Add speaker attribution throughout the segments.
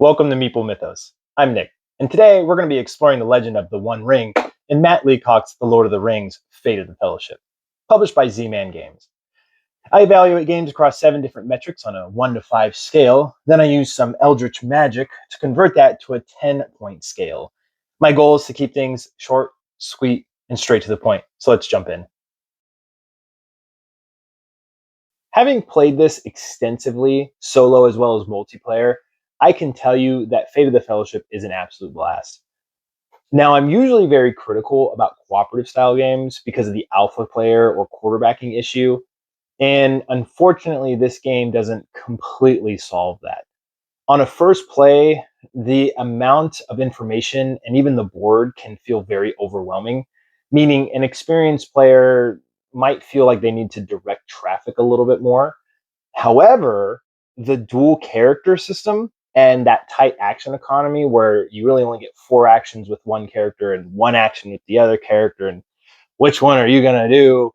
Speaker 1: Welcome to Meeple Mythos. I'm Nick, and today we're going to be exploring the legend of the One Ring in Matt Leacock's The Lord of the Rings: Fate of the Fellowship, published by Z-Man Games. I evaluate games across 7 different metrics on a 1 to 5 scale, then I use some eldritch magic to convert that to a 10-point scale. My goal is to keep things short, sweet, and straight to the point, so let's jump in. Having played this extensively, solo as well as multiplayer, I can tell you that Fate of the Fellowship is an absolute blast. Now, I'm usually very critical about cooperative style games because of the alpha player or quarterbacking issue, and unfortunately, this game doesn't completely solve that. On a first play, the amount of information and even the board can feel very overwhelming, meaning an experienced player might feel like they need to direct traffic a little bit more. However, the dual character system and that tight action economy where you really only get 4 actions with one character and 1 action with the other character, and which one are you going to do,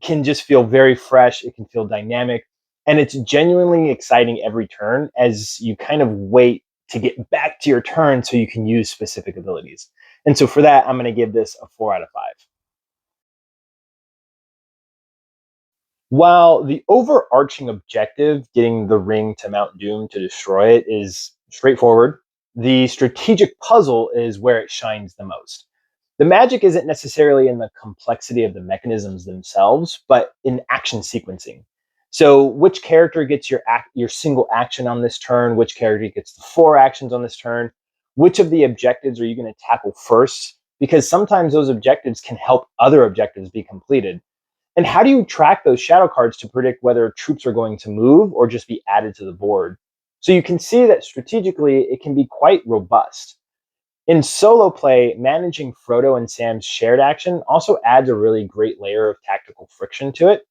Speaker 1: can just feel very fresh. It can feel dynamic. And it's genuinely exciting every turn as you kind of wait to get back to your turn so you can use specific abilities. And so for that, I'm going to give this a 4 out of 5. While the overarching objective, getting the ring to Mount Doom to destroy it, is straightforward, the strategic puzzle is where it shines the most. The magic isn't necessarily in the complexity of the mechanisms themselves, but in action sequencing. So, which character gets your single action on this turn? Which character gets the 4 actions on this turn? Which of the objectives are you going to tackle first? Because sometimes those objectives can help other objectives be completed. And how do you track those shadow cards to predict whether troops are going to move or just be added to the board? So you can see that strategically it can be quite robust. In solo play, managing Frodo and Sam's shared action also adds a really great layer of tactical friction to it.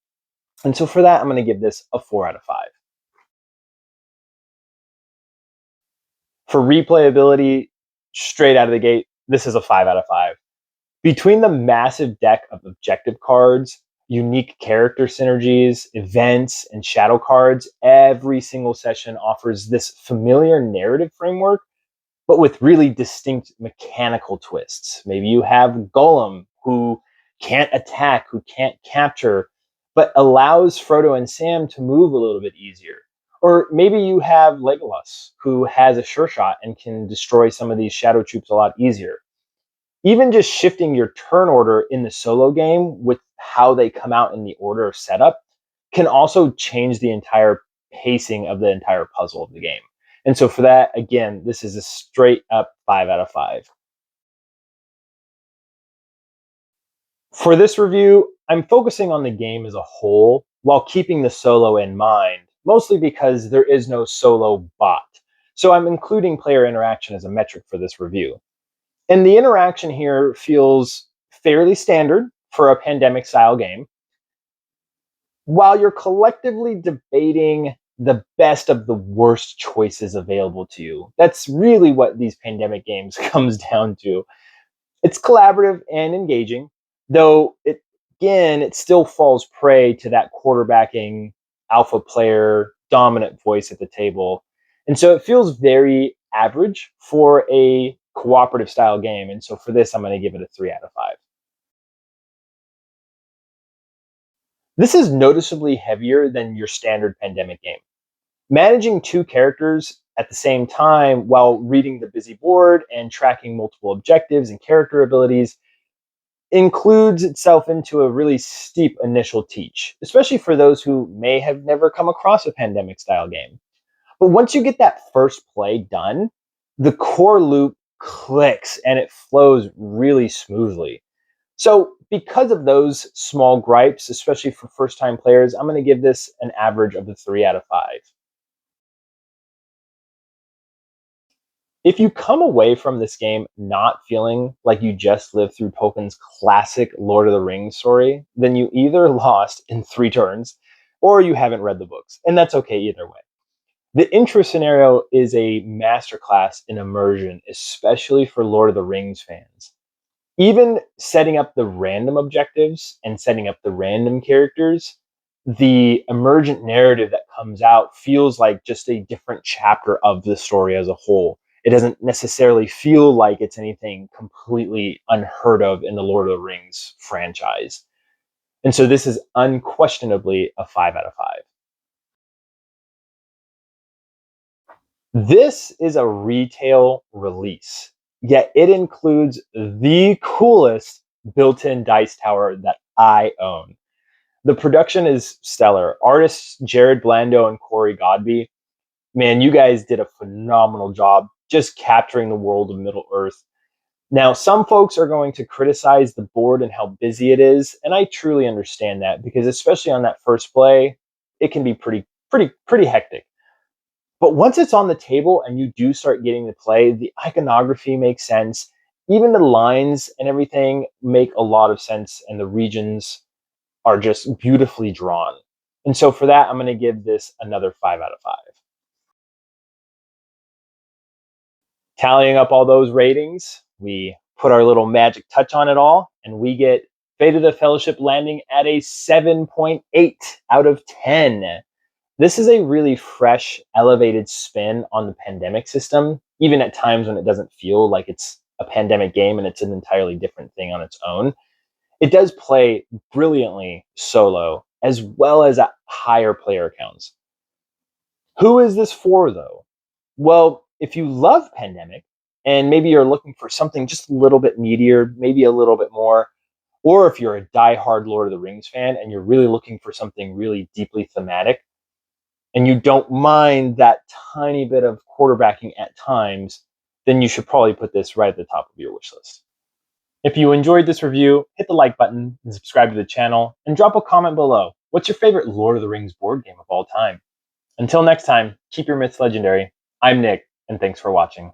Speaker 1: And so for that, I'm going to give this a 4 out of 5. For replayability, straight out of the gate, this is a 5 out of 5. Between the massive deck of objective cards, unique character synergies, events, and shadow cards, every single session offers this familiar narrative framework, but with really distinct mechanical twists. Maybe you have Gollum, who can't attack, who can't capture, but allows Frodo and Sam to move a little bit easier. Or maybe you have Legolas, who has a sure shot and can destroy some of these shadow troops a lot easier. Even just shifting your turn order in the solo game with how they come out in the order of setup can also change the entire pacing of the entire puzzle of the game. And so for that, again, this is a straight up 5 out of 5. For this review, I'm focusing on the game as a whole while keeping the solo in mind, mostly because there is no solo bot. So I'm including player interaction as a metric for this review. And the interaction here feels fairly standard for a pandemic style game. While you're collectively debating the best of the worst choices available to you, that's really what these pandemic games comes down to. It's collaborative and engaging, though it still falls prey to that quarterbacking alpha player dominant voice at the table. And so it feels very average for a cooperative style game. And so for this, I'm going to give it a 3 out of 5. This is noticeably heavier than your standard pandemic game. Managing 2 characters at the same time while reading the busy board and tracking multiple objectives and character abilities includes itself into a really steep initial teach, especially for those who may have never come across a pandemic style game. But once you get that first play done, the core loop clicks and it flows really smoothly. So, because of those small gripes, especially for first time players, I'm going to give this an average of a 3 out of 5. If you come away from this game not feeling like you just lived through Tolkien's classic Lord of the Rings story, then you either lost in 3 turns or you haven't read the books. And that's okay either way. The intro scenario is a masterclass in immersion, especially for Lord of the Rings fans. Even setting up the random objectives and setting up the random characters the emergent narrative that comes out feels like just a different chapter of the story as a whole. It doesn't necessarily feel like it's anything completely unheard of in the Lord of the Rings franchise. And so this is unquestionably a 5 out of 5. This is a retail release, yet it includes the coolest built-in dice tower that I own. The production is stellar. Artists Jared Blando and Corey Godby, man, you guys did a phenomenal job just capturing the world of Middle Earth. Now, some folks are going to criticize the board and how busy it is, and I truly understand that because especially on that first play, it can be pretty hectic. But once it's on the table and you do start getting to play, the iconography makes sense. Even the lines and everything make a lot of sense, and the regions are just beautifully drawn. And so for that, I'm going to give this another 5 out of 5. Tallying up all those ratings, we put our little magic touch on it all, and we get Fate of the Fellowship landing at a 7.8 out of 10. This is a really fresh, elevated spin on the pandemic system, even at times when it doesn't feel like it's a pandemic game and it's an entirely different thing on its own. It does play brilliantly solo, as well as at higher player counts. Who is this for, though? Well, if you love Pandemic, and maybe you're looking for something just a little bit meatier, maybe a little bit more, or if you're a diehard Lord of the Rings fan and you're really looking for something really deeply thematic, and you don't mind that tiny bit of quarterbacking at times, then you should probably put this right at the top of your wish list. If you enjoyed this review, hit the like button and subscribe to the channel, and drop a comment below. What's your favorite Lord of the Rings board game of all time? Until next time, keep your myths legendary. I'm Nick, and thanks for watching.